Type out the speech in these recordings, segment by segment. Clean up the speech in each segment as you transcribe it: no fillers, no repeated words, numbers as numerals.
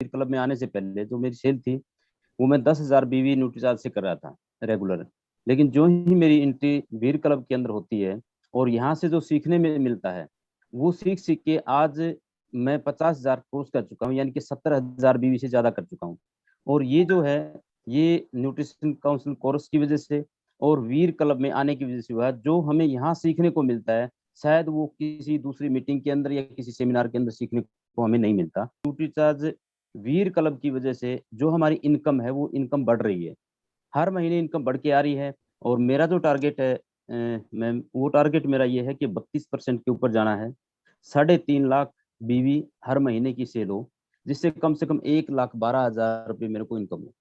Club में आने से पहले जो मेरी सेल थी वो मैं 10,000 बीवी न्यूट्रीचार्ज से कर रहा था रेगुलर। लेकिन जो ही मेरी एंट्री वीर क्लब के अंदर होती है और यहाँ से जो सीखने में मिलता है वो सीख सीख के आज मैं 50,000 कोर्स कर चुका हूँ, यानी कि 70,000 बीवी से ज्यादा कर चुका हूँ। और ये जो है ये न्यूट्रिशन काउंसिल कोर्स की वजह से और वीर क्लब में आने की वजह से हुआ है। जो हमें यहाँ सीखने को मिलता है शायद वो किसी दूसरी मीटिंग के अंदर या किसी सेमिनार के अंदर सीखने को हमें नहीं मिलता। न्यूट्रीचार्ज वीर क्लब की वजह से जो हमारी इनकम है वो इनकम बढ़ रही है, हर महीने इनकम बढ़ के आ रही है। और मेरा जो टारगेट है मैम, वो टारगेट मेरा ये है कि 32% के ऊपर जाना है। 3.5 लाख बीवी हर महीने की सेल हो, जिससे कम से कम 1,12,000 रुपये मेरे को इनकम हो।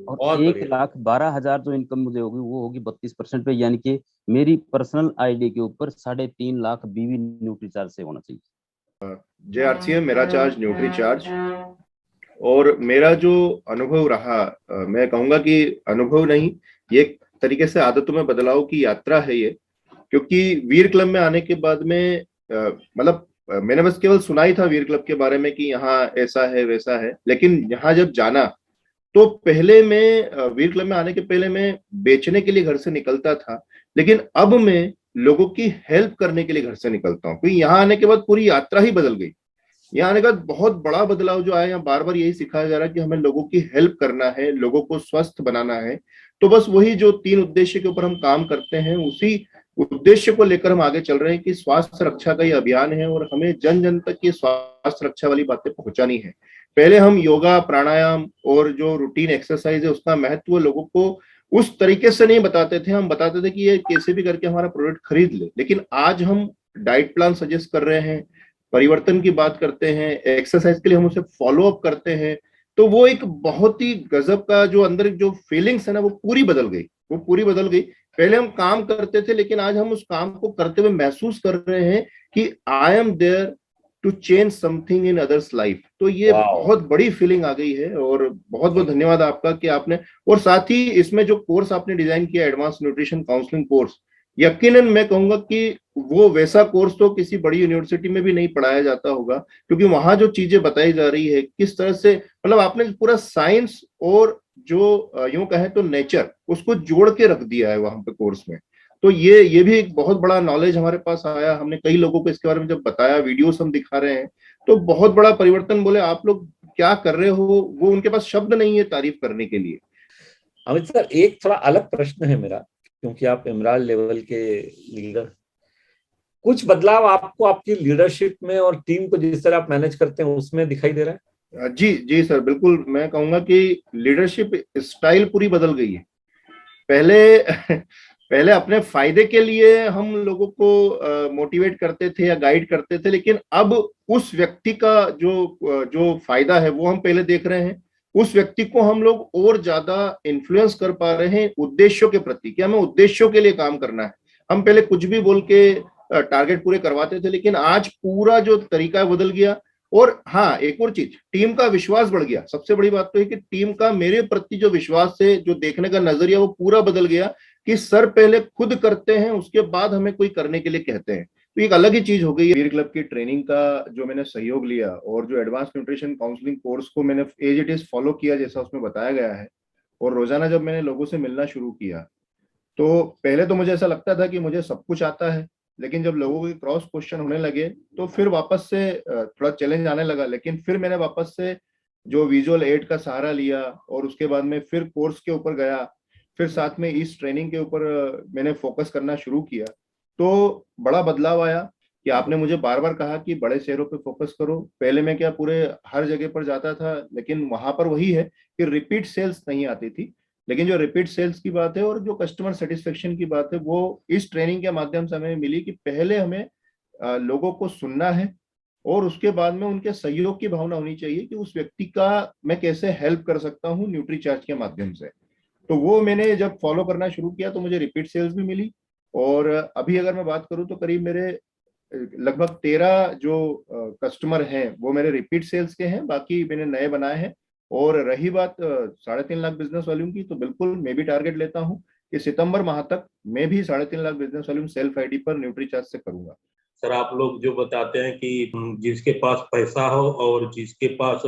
और बहुत 1,12,000 जो इनकम मुझे होगी वो होगी 32% पे, यानी कि मेरी पर्सनल आईडी के ऊपर 3.5 लाख बीवी न्यूट्री चार्ज से होना चाहिए। JRCM मेरा चार्ज न्यूट्री चार्ज। और मेरा जो अनुभव रहा, मैं कहूंगा कि अनुभव नहीं, ये एक तरीके से आदतों में बदलाव की यात्रा है ये। क्योंकि वीर क्लब में आने के बाद में मतलब मैंने बस केवल सुना ही था वीर क्लब के बारे में कि यहाँ ऐसा है वैसा है, लेकिन यहाँ जब जाना तो पहले मैं वीर क्लब में आने के पहले मैं बेचने के लिए घर से निकलता था, लेकिन अब मैं लोगों की हेल्प करने के लिए घर से निकलता हूँ। क्योंकि यहाँ आने के बाद पूरी यात्रा ही बदल गई। यहाँ आने का बहुत बड़ा बदलाव जो आया, यहाँ बार बार यही सिखाया जा रहा है कि हमें लोगों की हेल्प करना है, लोगों को स्वस्थ बनाना है। तो बस वही जो 3 उद्देश्य के ऊपर हम काम करते हैं, उसी उद्देश्य को लेकर हम आगे चल रहे हैं कि स्वास्थ्य रक्षा का ये अभियान है और हमें जन जन तक ये स्वास्थ्य रक्षा वाली बातें पहुंचानी है। पहले हम योगा प्राणायाम और जो रूटीन एक्सरसाइज है उसका महत्व लोगों को उस तरीके से नहीं बताते थे। हम बताते थे कि ये कैसे भी करके हमारा प्रोडक्ट खरीद ले, लेकिन आज हम डाइट प्लान सजेस्ट कर रहे हैं, परिवर्तन की बात करते हैं, एक्सरसाइज के लिए हम उसे फॉलो अप करते हैं। तो वो एक बहुत ही गजब का जो अंदर जो फीलिंग्स है ना, वो पूरी बदल गई, वो पूरी बदल गई। पहले हम काम करते थे, लेकिन आज हम उस काम को करते हुए महसूस कर रहे हैं कि I am there to change something in others life. तो ये बहुत बड़ी फीलिंग आ गई है और बहुत बहुत धन्यवाद आपका कि आपने, और साथ ही इसमें जो कोर्स आपने डिजाइन किया एडवांस न्यूट्रिशन काउंसलिंग कोर्स, यकीनन मैं कहूंगा कि वो वैसा कोर्स तो किसी बड़ी यूनिवर्सिटी में भी नहीं पढ़ाया जाता होगा। क्योंकि वहां जो चीजें बताई जा रही है किस तरह से, मतलब आपने पूरा साइंस और जो यूं कहे तो नेचर, उसको जोड़ के रख दिया है वहां पे कोर्स में। तो ये भी एक बहुत बड़ा नॉलेज हमारे पास आया। हमने कई लोगों को इसके बारे में जब बताया, वीडियोस हम दिखा रहे हैं, तो बहुत बड़ा परिवर्तन। बोले आप लोग क्या कर रहे हो, वो उनके पास शब्द नहीं है तारीफ करने के लिए। अमित सर, एक थोड़ा अलग प्रश्न है मेरा, क्योंकि आप इमरान लेवल के लीडर, कुछ बदलाव आपको आपकी लीडरशिप में और टीम को जिस तरह आप मैनेज करते हैं उसमें दिखाई दे रहा है? जी जी सर, बिल्कुल। मैं कहूंगा कि लीडरशिप स्टाइल पूरी बदल गई है। पहले पहले अपने फायदे के लिए हम लोगों को मोटिवेट करते थे या गाइड करते थे, लेकिन अब उस व्यक्ति का जो फायदा है वो हम पहले देख रहे हैं। उस व्यक्ति को हम लोग और ज्यादा इन्फ्लुएंस कर पा रहे हैं उद्देश्यों के प्रति, कि हमें उद्देश्यों के लिए काम करना है। हम पहले कुछ भी बोल के टारगेट पूरे करवाते थे, लेकिन आज पूरा जो तरीका बदल गया। और हाँ, एक और चीज, टीम का विश्वास बढ़ गया। सबसे बड़ी बात तो है कि टीम का मेरे प्रति जो विश्वास है, जो देखने का नजरिया, वो पूरा बदल गया कि सर पहले खुद करते हैं, उसके बाद हमें कोई करने के लिए कहते हैं। तो एक अलग ही चीज हो गई है। वीर क्लब की ट्रेनिंग का जो मैंने सहयोग लिया और जो एडवांस न्यूट्रिशन काउंसलिंग कोर्स को मैंने एज इट इज फॉलो किया जैसा उसमें बताया गया है, और रोजाना जब मैंने लोगों से मिलना शुरू किया, तो पहले तो मुझे ऐसा लगता था कि मुझे सब कुछ आता है। लेकिन जब लोगों के क्रॉस क्वेश्चन होने लगे तो फिर वापस से थोड़ा चैलेंज आने लगा। लेकिन फिर मैंने वापस से जो विजुअल एड का सहारा लिया और उसके बाद में फिर कोर्स के ऊपर गया, फिर साथ में इस ट्रेनिंग के ऊपर मैंने फोकस करना शुरू किया। तो बड़ा बदलाव आया कि आपने मुझे बार बार कहा कि बड़े शहरों पे फोकस करो। पहले मैं क्या पूरे हर जगह पर जाता था, लेकिन वहां पर वही है कि रिपीट सेल्स नहीं आती थी। लेकिन जो रिपीट सेल्स की बात है और जो कस्टमर सेटिस्फेक्शन की बात है, वो इस ट्रेनिंग के माध्यम से हमें मिली कि पहले हमें लोगों को सुनना है और उसके बाद में उनके सहयोग की भावना होनी चाहिए कि उस व्यक्ति का मैं कैसे हेल्प कर सकता हूँ न्यूट्री चार्ज के माध्यम से। तो वो मैंने जब फॉलो करना शुरू किया तो मुझे रिपीट सेल्स भी मिली। और अभी अगर मैं बात करूं तो करीब मेरे लगभग 13 जो कस्टमर हैं वो मेरे रिपीट सेल्स के हैं, बाकी मैंने नए बनाए हैं। और रही बात 3.5 लाख बिजनेस वॉल्यूम की, तो बिल्कुल मैं भी टारगेट लेता हूं कि सितंबर माह तक मैं भी 3.5 lakh business volume self ID पर न्यूट्री चार्ज से करूंगा। सर, आप लोग जो बताते हैं कि जिसके पास पैसा हो और जिसके पास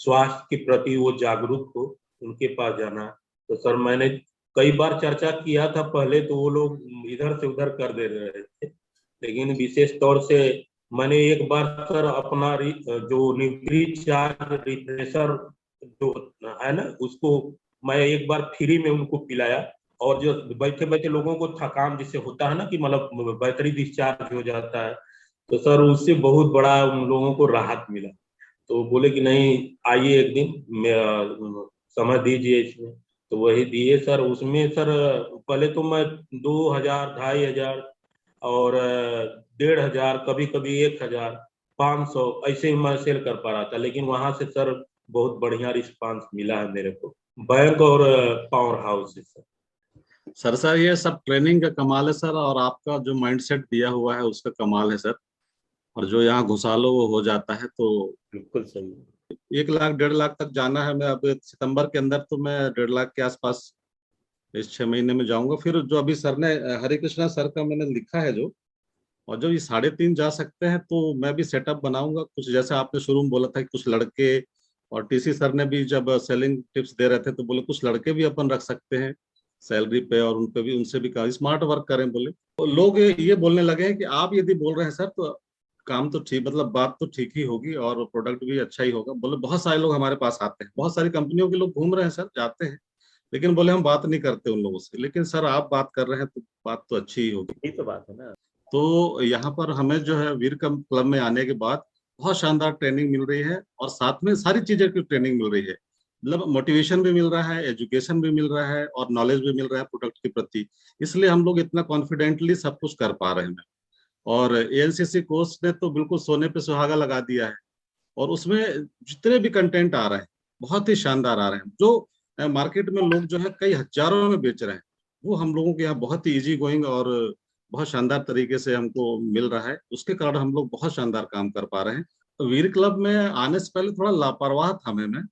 स्वास्थ्य के प्रति वो जागरूक हो, उनके पास जाना। तो सर मैंने कई बार चर्चा किया था पहले, तो वो लोग इधर से उधर कर दे रहे थे, लेकिन विशेष तौर से मैंने एक बार सर अपना जो न्यूट्री चार्ज रिफ्रेशर जो है ना, उसको मैं एक बार फ्री में उनको पिलाया। और जो बैठे बैठे लोगों को थकान जिससे होता है ना कि मतलब बैटरी डिस्चार्ज हो जाता है, तो सर उससे बहुत बड़ा उन लोगों को राहत मिला। तो बोले कि नहीं आइए एक दिन समय दीजिए इसमें। तो वही दिए सर। उसमें सर पहले तो मैं 2000, 2500 और 1500, कभी कभी 1000, 500 ऐसे ही मैं सेल कर पा रहा था। लेकिन वहां से सर बहुत बढ़िया रिस्पांस मिला है मेरे को, बैंक और पावर हाउस से सर। सर ये सब ट्रेनिंग का कमाल है सर, और आपका जो माइंडसेट दिया हुआ है उसका कमाल है सर। और जो यहाँ घुसा लो वो हो जाता है। तो बिल्कुल सही। 1 लाख 1.5 लाख तक जाना है। मैं अब सितंबर के अंदर तो मैं 1.5 लाख के आसपास इस 6 महीने में जाऊंगा। फिर जो अभी सर ने हरे कृष्णा सर का मैंने लिखा है जो, और जो ये 3.5 जा सकते हैं, तो मैं भी सेटअप बनाऊंगा कुछ, जैसे आपने शुरू में बोला था कि कुछ लड़के, और टीसी सर ने भी जब सेलिंग टिप्स दे रहे थे तो बोले कुछ लड़के भी अपन रख सकते हैं सैलरी पे, और उन पे भी उनसे भी स्मार्ट वर्क करें बोले। तो लोग ये बोलने लगे हैं कि आप यदि बोल रहे हैं सर तो काम तो ठीक, मतलब बात तो ठीक ही होगी और प्रोडक्ट भी अच्छा ही होगा। बोले बहुत सारे लोग हमारे पास आते हैं, बहुत सारी कंपनियों के लोग घूम रहे हैं सर, जाते हैं, लेकिन बोले हम बात नहीं करते उन लोगों से। लेकिन सर आप बात कर रहे हैं तो बात तो अच्छी ही होगी। यही तो बात है ना। तो यहाँ पर हमें जो है वीर क्लब में आने के बाद बहुत शानदार ट्रेनिंग मिल रही है, और साथ में सारी चीजें की ट्रेनिंग मिल रही है। मतलब मोटिवेशन भी मिल रहा है, एजुकेशन भी मिल रहा है, और नॉलेज भी मिल रहा है प्रोडक्ट के प्रति। इसलिए हम लोग इतना कॉन्फिडेंटली सब कुछ कर पा रहे हैं। और एएनसीसी कोर्स ने तो बिल्कुल सोने पे सुहागा लगा दिया है। और उसमें जितने भी कंटेंट आ रहे हैं बहुत ही शानदार आ रहे हैं। जो मार्केट में लोग जो है कई हजारों में बेच रहे हैं, वो हम लोगों के यहाँ बहुत ही इजी गोइंग और बहुत शानदार तरीके से हमको मिल रहा है। उसके कारण हम लोग बहुत शानदार काम कर पा रहे हैं। तो वीर क्लब में आने से पहले थोड़ा लापरवाह था मैं,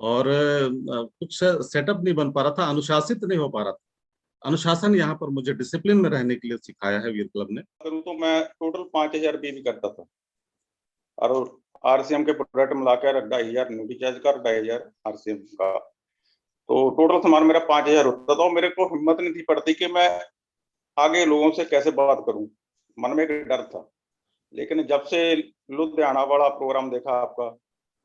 और कुछ सेटअप नहीं बन पा रहा था, अनुशासित नहीं हो पा रहा था। अनुशासन यहाँ पर मुझे डिसिप्लिन में रहने के लिए सिखाया है वीर क्लब ने। करूँ तो मैं टोटल 5000 बीवी करता था, और आरसीएम के प्रोडक्ट मिलाकर 2500 न्यूट्री चार्ज का, 2500 आरसीएम का, तो टोटल सामान मेरा 5000 होता था। और मेरे को हिम्मत नहीं थी पड़ती कि मैं आगे लोगों से कैसे बात करूं, मन में एक डर था। लेकिन जब से लुधियाना वाला प्रोग्राम देखा आपका,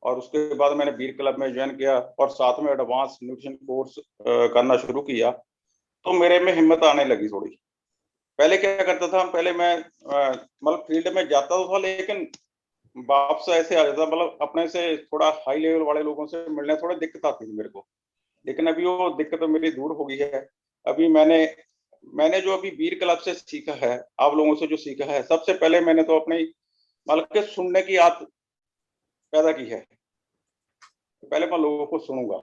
और उसके बाद मैंने वीर क्लब में ज्वाइन किया और साथ में एडवांस न्यूट्रिशन कोर्स करना शुरू किया, तो मेरे में हिम्मत आने लगी थोड़ी। पहले क्या करता था, पहले मैं मतलब फील्ड में जाता तो था, लेकिन वापस ऐसे आ जाता, मतलब अपने से थोड़ा हाई लेवल वाले लोगों से मिलने थोड़ी दिक्कत आती थी मेरे को। लेकिन अभी वो दिक्कत मेरी दूर हो गई है। अभी मैंने जो अभी वीर क्लब से सीखा है, आप लोगों से जो सीखा है, सबसे पहले मैंने तो अपनी मतलब के सुनने की आदत पैदा की है। पहले मैं लोगों को सुनूंगा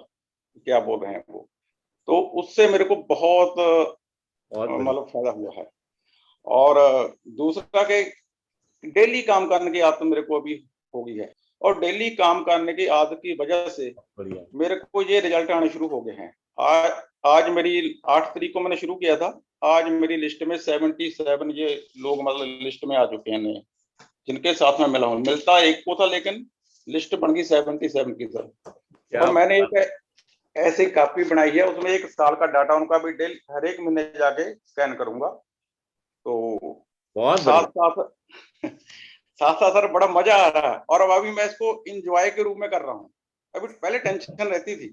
क्या बोल रहे हैं वो, तो उससे मेरे को बहुत मतलब फायदा हुआ है। और दूसरा के डेली काम करने की आदत मेरे को अभी हो गई है, और डेली काम करने की आदत की वजह से मेरे को ये रिजल्ट आने शुरू हो गए हैं। आज मेरी 8 तारीख को मैंने शुरू किया था, आज मेरी लिस्ट में 77 ये लोग मतलब लिस्ट में आ चुके हैं नए, जिनके साथ में मिला हूँ। मिलता एक को था, लेकिन लिस्ट बन गई 77 की सर। और मैंने एक ऐसी कॉपी बनाई है, उसमें 1 साल का डाटा उनका भी डेली हर एक महीने जाके स्कैन करूंगा। तो साथ साथ सर बड़ा मजा आ रहा है। और अब अभी मैं इसको इंजॉय के रूप में कर रहा हूँ। अभी पहले टेंशन रहती थी।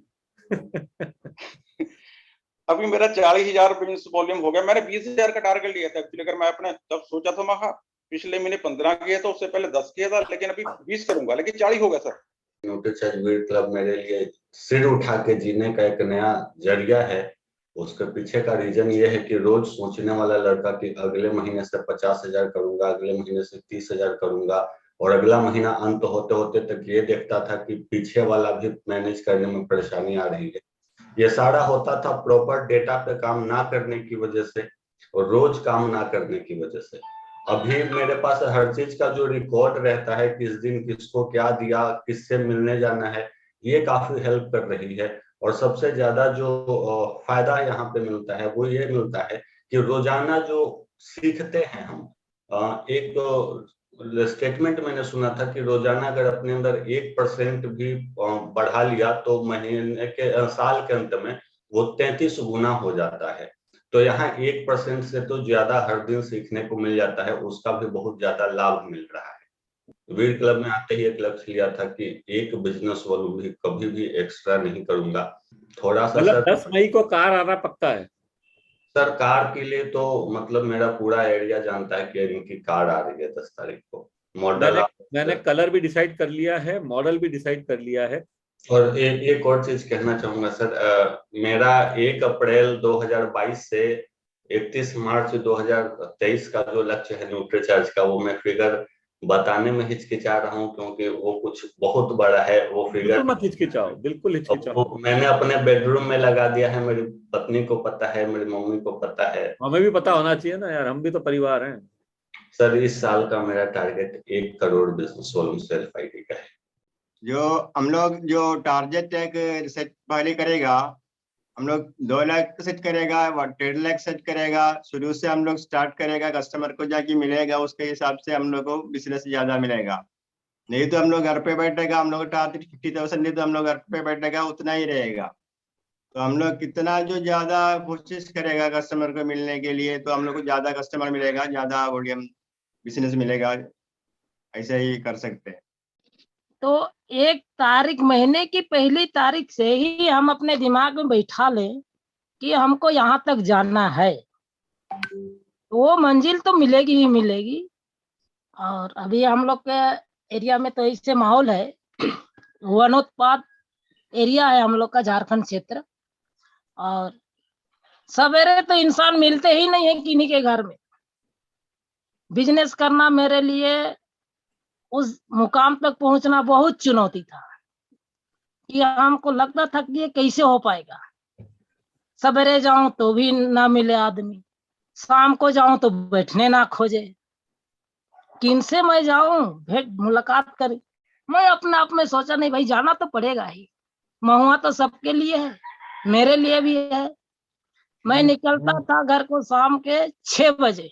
अभी मेरा 40,000 बिजनेस वॉल्यूम हो गया। मैंने 20,000 का टारगेट लिया था एक्चुअली। अगर मैं अपने तब सोचा था, मैं पिछले महीने 15 किया था, उससे पहले 10 किया था, लेकिन अभी 20 करूंगा, लेकिन 40 हो गया सर। न्यूट्री चार्ज वीर क्लब मेरे लिए सिर उठा के जीने का एक नया जरिया है। उसके पीछे का रीजन ये है कि रोज सोचने वाला लड़का कि अगले महीने से 50,000 करूंगा, अगले महीने से 30,000 करूंगा, और अगला महीना अंत होते होते तक ये देखता था कि पीछे वाला भी मैनेज करने में परेशानी आ रही है। ये सारा होता था प्रॉपर डेटा पे काम ना करने की वजह से, और रोज काम ना करने की वजह से। अभी मेरे पास हर चीज का जो रिकॉर्ड रहता है, किस दिन किसको क्या दिया, किससे मिलने जाना है, ये काफी हेल्प कर रही है। और सबसे ज्यादा जो फायदा यहाँ पे मिलता है वो ये मिलता है कि रोजाना जो सीखते हैं हम, एक स्टेटमेंट मैंने सुना था कि रोजाना अगर अपने अंदर 1% भी बढ़ा लिया तो महीने के साल के अंत में वो 33 गुना हो जाता है। तो यहाँ 1% से तो ज्यादा हर दिन सीखने को मिल जाता है, उसका भी बहुत ज्यादा लाभ मिल रहा है। वीर क्लब में आते ही एक लक्ष्य लिया था कि एक बिजनेस वॉल्यूम भी कभी भी एक्स्ट्रा नहीं करूंगा। थोड़ा सा मतलब 10 मई को कार आना पक्का है सर? कार के लिए तो मतलब मेरा पूरा एरिया जानता है कि इनकी कार आ रही है 10 तारीख को। मॉडल मैंने कलर भी डिसाइड कर लिया है, मॉडल भी डिसाइड कर लिया है। और एक और चीज कहना चाहूंगा सर, मेरा 1 अप्रैल 2022 से 31 मार्च 2023 का जो लक्ष्य है न्यूट्रीचार्ज का, वो मैं फिगर बताने में हिचकिचा रहा हूँ क्योंकि वो कुछ बहुत बड़ा है। वो फिगर मत हिचकिचाओ, बिल्कुल हिचकिचाओ। मैंने अपने बेडरूम में लगा दिया है, मेरी पत्नी को पता है, मेरी मम्मी को पता है। हमें भी पता होना चाहिए ना यार, हम भी तो परिवार हैं। सर इस साल का मेरा target 1 crore business volume self ID का है। जो हम लोग जो टारगेट एक सेट पहले करेगा, हम लोग 2 लाख सेट करेगा, 1.5 लाख सेट करेगा। शुरू से हम लोग स्टार्ट करेगा, कस्टमर को जाके मिलेगा, उसके हिसाब से हम लोग को बिजनेस ज्यादा मिलेगा। नहीं तो हम लोग घर पे बैठेगा, हम लोग टारगेट 50,000 नहीं तो हम लोग घर पे बैठेगा, उतना ही रहेगा। तो हम लोग कितना जो ज्यादा कोशिश करेगा कस्टमर को मिलने के लिए, तो हम लोग को ज्यादा कस्टमर मिलेगा, ज्यादा वॉल्यूम बिजनेस मिलेगा। ऐसे ही कर सकते हैं। तो 1 तारीख, महीने की पहली तारीख से ही हम अपने दिमाग में बैठा लें कि हमको यहाँ तक जाना है, वो मंजिल तो मिलेगी ही मिलेगी। और अभी हम लोग के एरिया में तो इससे माहौल है, वनोत्पाद एरिया है हम लोग का, झारखंड क्षेत्र। और सवेरे तो इंसान मिलते ही नहीं है किन्हीं के घर में। बिजनेस करना मेरे लिए उस मुकाम तक पहुंचना बहुत चुनौती था कि हमको लगता था कि ये कैसे हो पाएगा। सवेरे जाऊं तो भी ना मिले आदमी, शाम को जाऊं तो बैठने ना खोजे, किनसे मैं जाऊं भेंट मुलाकात करें। मैं अपने आप में सोचा नहीं भाई जाना तो पड़ेगा ही, महुआ तो सबके लिए है, मेरे लिए भी है। मैं निकलता था घर को शाम के 6 बजे,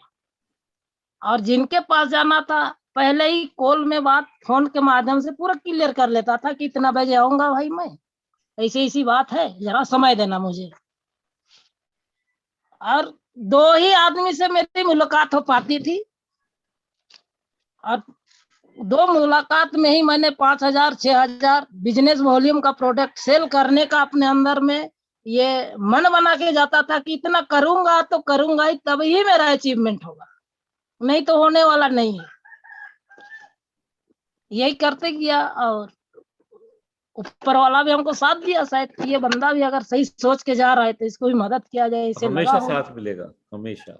और जिनके पास जाना था पहले ही कॉल में बात फोन के माध्यम से पूरा क्लियर कर लेता था कि इतना बजे आऊंगा भाई, मैं ऐसी ऐसी बात है, जरा समय देना मुझे। और 2 ही आदमी से मेरी मुलाकात हो पाती थी, और 2 मुलाकात में ही मैंने 5,000 6,000 बिजनेस वॉल्यूम का प्रोडक्ट सेल करने का अपने अंदर में ये मन बना के जाता था कि इतना करूंगा तो करूंगा ही, तभी मेरा अचीवमेंट होगा, नहीं तो होने वाला नहीं है। यही करते किया, और ऊपर वाला भी हमको साथ दिया। शायद ये बंदा भी अगर सही सोच के जा रहा है तो इसको भी मदद किया जाए, इसे हमेशा साथ मिलेगा, हमेशा।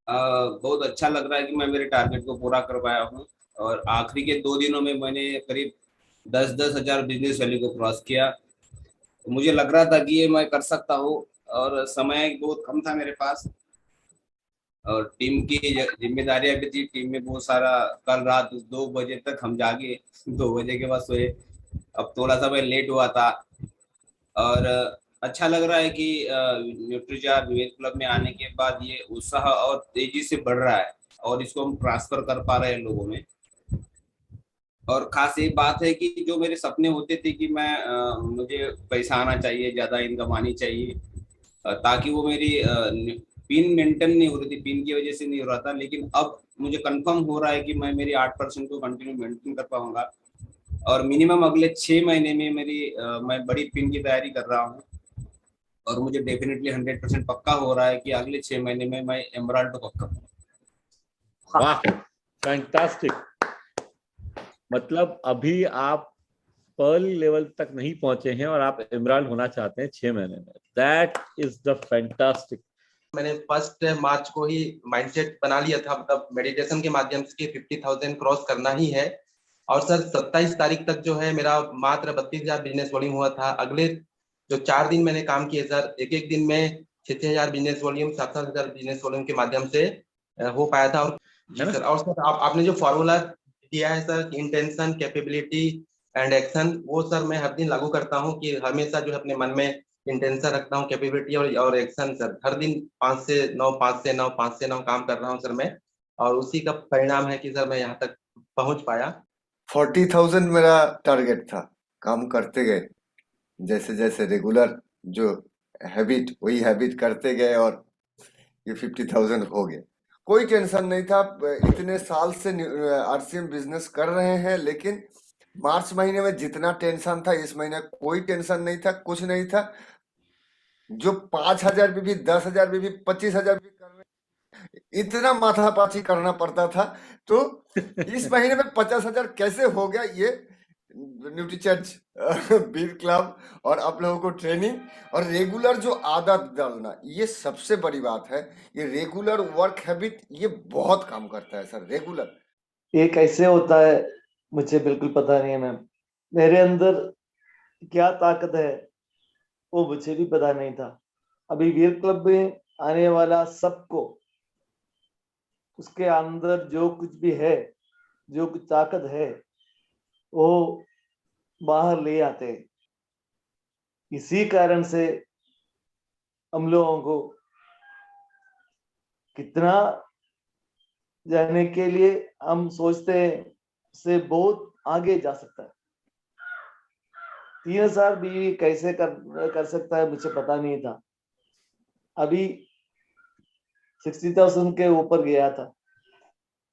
बहुत अच्छा लग रहा है कि मैं मेरे टारगेट को पूरा कर पाया हूँ। और आखिरी के 2 दिनों में मैंने करीब 10-10 हजार बिजनेस वैल्यू को क्रॉस किया। तो मुझे लग रहा था कि ये मैं कर सकता हूँ, और समय बहुत कम था मेरे पास, और टीम की जिम्मेदारियां भी थी। टीम में बहुत सारा, कल रात 2 बजे तक हम जागे, 2 बजे के बाद सोए। अब थोड़ा सा मैं लेट हुआ था, और अच्छा लग रहा है कि न्यूट्रीचार्ज वीर क्लब में आने के बाद ये उत्साह और तेजी से बढ़ रहा है, और इसको हम ट्रांसफर कर पा रहे हैं लोगों में। और खास ये बात है कि जो मेरे सपने होते थे कि मुझे पैसा आना चाहिए, ज्यादा इनकम आनी चाहिए, ताकि वो मेरी पिन मेंटेन नहीं हो रही थी, पिन की वजह से नहीं हो रहा था। लेकिन अब मुझे कंफर्म हो रहा है कि मैं मेरी 8% को कंटिन्यू मेंटेन कर पाऊंगा, और मिनिमम अगले 6 महीने में मैं बड़ी पिन की तैयारी कर रहा हूँ। और मुझे डेफिनेटली 100% पक्का हो रहा है कि अगले 6 महीने में मैं एमराल्ड तो पक्का हूँ। वाह, फैंटास्टिक। मतलब अभी आप पर्ल लेवल तक नहीं पहुंचे हैं और आप एमराल्ड होना चाहते हैं 6 महीने में। That is the fantastic. मैंने 1 मार्च को ही माइंडसेट बना लिया था, मतलब मेडिटेशन के माध्यम से 50,000 क्रॉस करना ही है। और सर 27 तारीख तक जो है मेरा मात्र 32,000 बिजनेस वॉल्यूम हुआ था। अगले जो 4 दिन मैंने काम किए सर, एक दिन में 6,000 बिजनेस वॉल्यूम, 7,000 बिजनेस वॉल्यूम के माध्यम से हो पाया था। और जी सर, और सर आपने जो फॉर्मूला दिया है sir, intention, capability and action, वो सर मैं हर दिन लागू करता हूँ कि हमेशा जो है अपने मन में इंटेंशन रखता हूँ, कैपेबिलिटी और एक्शन सर। हर दिन 5 से 9 काम कर रहा हूँ सर मैं, और उसी का परिणाम है कि सर मैं यहाँ तक पहुंच पाया? 40,000 मेरा टारगेट था। काम करते गए, जैसे जैसे रेगुलर जो हैबिट, वही हैबिट करते गए और ये 50,000 हो गए। कोई टेंशन नहीं था। इतने साल से आरसीएम बिजनेस कर रहे हैं, लेकिन मार्च महीने में जितना टेंशन था इस महीने कोई टेंशन नहीं था, कुछ नहीं था। जो 5,000 भी 10,000 भी 25,000 भी कर रहे, इतना माथापाची करना पड़ता था। तो इस महीने में 50,000 कैसे हो गया, ये न्यूट्रीचार्ज वीर क्लब और आप लोगों को ट्रेनिंग और रेगुलर जो आदत डालना, ये सबसे बड़ी बात है। ये रेगुलर वर्क हैबिट ये बहुत काम करता है सर। रेगुलर ये कैसे होता है मुझे बिल्कुल पता नहीं है मैम। मेरे अंदर क्या ताकत है वो मुझे भी पता नहीं था। अभी वीर क्लब में आने वाला सबको उसके अंदर जो कुछ भी है, जो कुछ ताकत है, वो बाहर ले आते हैं। इसी कारण से हम लोगों को कितना जाने के लिए हम सोचते हैं से बहुत आगे जा सकता है। 3,000 भी कैसे कर सकता है मुझे पता नहीं था। अभी 60,000 के ऊपर गया था,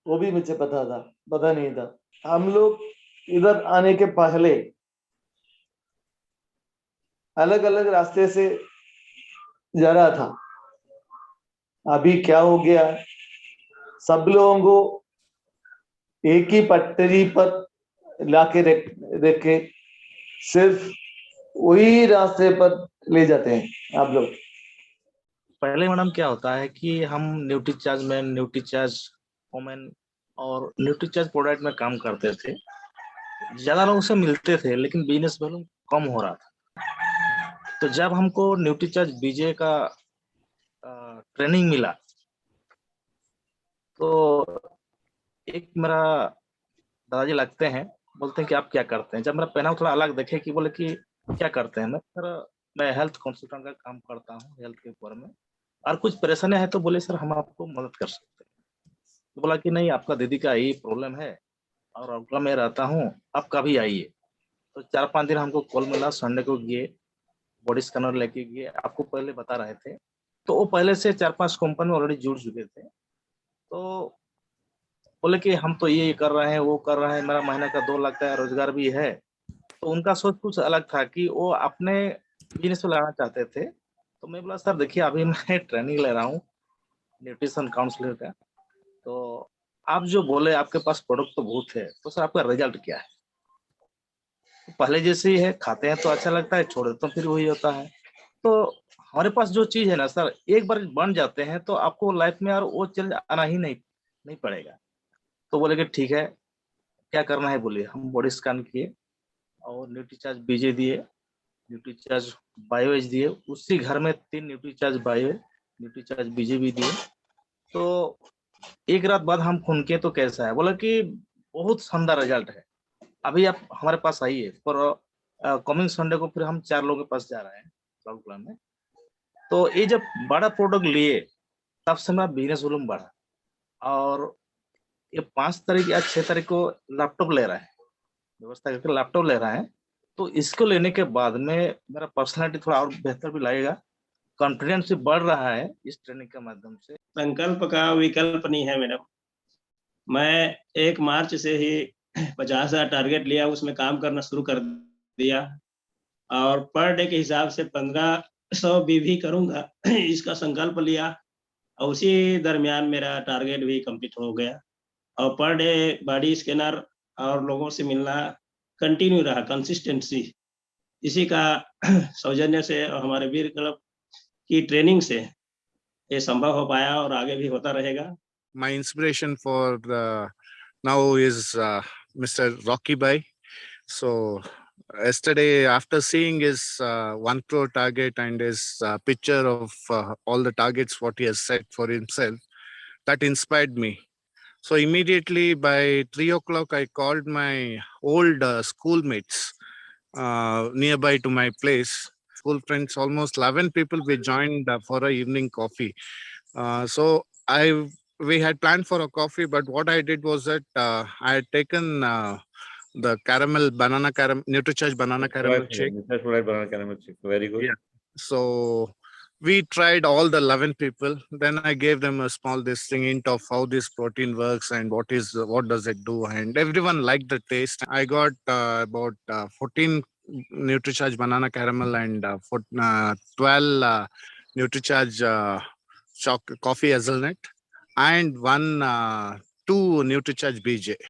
वो भी मुझे पता नहीं था। हम लोग इधर आने के पहले अलग अलग रास्ते से जा रहा था। अभी क्या हो गया, सब लोगों को एक ही पटरी पर लाके रख के सिर्फ वही रास्ते पर ले जाते हैं आप लोग। पहले मैडम क्या होता है कि हम न्यूट्रीचार्ज मैन, न्यूट्रीचार्ज वोमेन और न्यूट्रीचार्ज प्रोडक्ट में काम करते थे। ज्यादा लोगों से मिलते थे, लेकिन बिजनेस वॉल्यूम कम हो रहा था। तो जब हमको न्यूट्रीचार्ज बीजे का ट्रेनिंग मिला, तो एक मेरा दादाजी लगते हैं, बोलते हैं कि आप क्या करते हैं। जब मेरा पहनाव थोड़ा अलग देखे कि बोले कि क्या करते हैं, मैं हेल्थ कंसल्टेंट का काम करता हूँ हेल्थ के ऊपर में, और कुछ परेशानी है तो बोले सर हम आपको मदद कर सकते हैं। तो बोला कि नहीं, आपका दीदी का यही प्रॉब्लम है और अगला मैं रहता हूँ, आप कभी आइए। तो 4-5 दिन हमको कॉल मिला, संडे को गए, बॉडी स्कैनर लेके गए। आपको पहले बता रहे थे, तो वो पहले से 4-5 कंपनी में ऑलरेडी जुड़ चुके थे। तो बोले कि हम तो ये कर रहे हैं, वो कर रहे हैं, मेरा महीने का 2 लाख का रोजगार भी है। तो उनका सोच कुछ अलग था कि वो अपने बिजनेस में लाना चाहते थे। तो मैं बोला सर देखिए, अभी मैं ट्रेनिंग ले रहा हूँ न्यूट्रिशन काउंसलर का, तो आप जो बोले आपके पास प्रोडक्ट तो बहुत है, तो सर आपका रिजल्ट क्या है? तो पहले जैसे ही है, खाते हैं तो अच्छा लगता है, छोड़ देते तो फिर वही होता है। तो हमारे पास जो चीज है ना सर, एक बार बन जाते हैं तो आपको लाइफ में और वो चल आना ही नहीं पड़ेगा। तो बोले कि ठीक है, क्या करना है बोलिए। हम बॉडी स्कैन किए और न्यूट्रीचार्ज बीजे दिए, न्यूट्रीचार्ज बायोएज दिए। उसी घर में 3 न्यूट्रीचार्ज बायो, न्यूट्रीचार्ज बीजे भी दिए। तो एक रात बाद हम खून किए तो कैसा है, बोला कि बहुत शानदार रिजल्ट है, अभी आप हमारे पास आइए। पर कमिंग संडे को फिर हम 4 लोगों के पास जा रहे हैं क्लाउड क्लब में। तो ये जब बड़ा प्रोडक्ट लिए तब से मेरा बिजनेस वॉल्यूम बढ़ा। और ये 5 तारीख या 6 तारीख को लैपटॉप ले रहा है, व्यवस्था करके लैपटॉप ले रहा है। तो इसको लेने के बाद में मेरा पर्सनालिटी थोड़ा और बेहतर भी लगेगा, कॉन्फिडेंस भी बढ़ रहा है इस ट्रेनिंग के माध्यम से। संकल्प का विकल्प नहीं है मैडम। मैं 1 मार्च से ही 50,000 टारगेट लिया, उसमें काम करना शुरू कर दिया और पर डे के हिसाब से 1500 भी करूंगा इसका संकल्प लिया। और उसी दरमियान मेरा टारगेट भी कंप्लीट हो गया और पर डे बॉडी स्कैनर और लोगों से मिलना कंटिन्यू रहा, कंसिस्टेंसी। इसी का सौजन्य से और हमारे वीर क्लब की ट्रेनिंग से ये संभव हो पाया और आगे भी होता रहेगा। My inspiration for now is Mr. Rocky Bhai. So yesterday, after seeing his 1 crore target and his picture of all the targets what he has set for himself, that inspired me. So immediately by 3 o'clock, I called my old schoolmates nearby to my place. School friends, almost 11 people, we joined for a evening coffee. So I we had planned for a coffee, but what I did was that I had taken the caramel banana caramel NutriCharge banana caramel shake. Banana caramel shake. Very good. Yeah. So we tried all the 11 people. Then I gave them a small hint of how this protein works and what does it do, and everyone liked the taste. I got about 14 NutriCharge banana caramel and 12 NutriCharge coffee hazelnut and 2 NutriCharge BJ.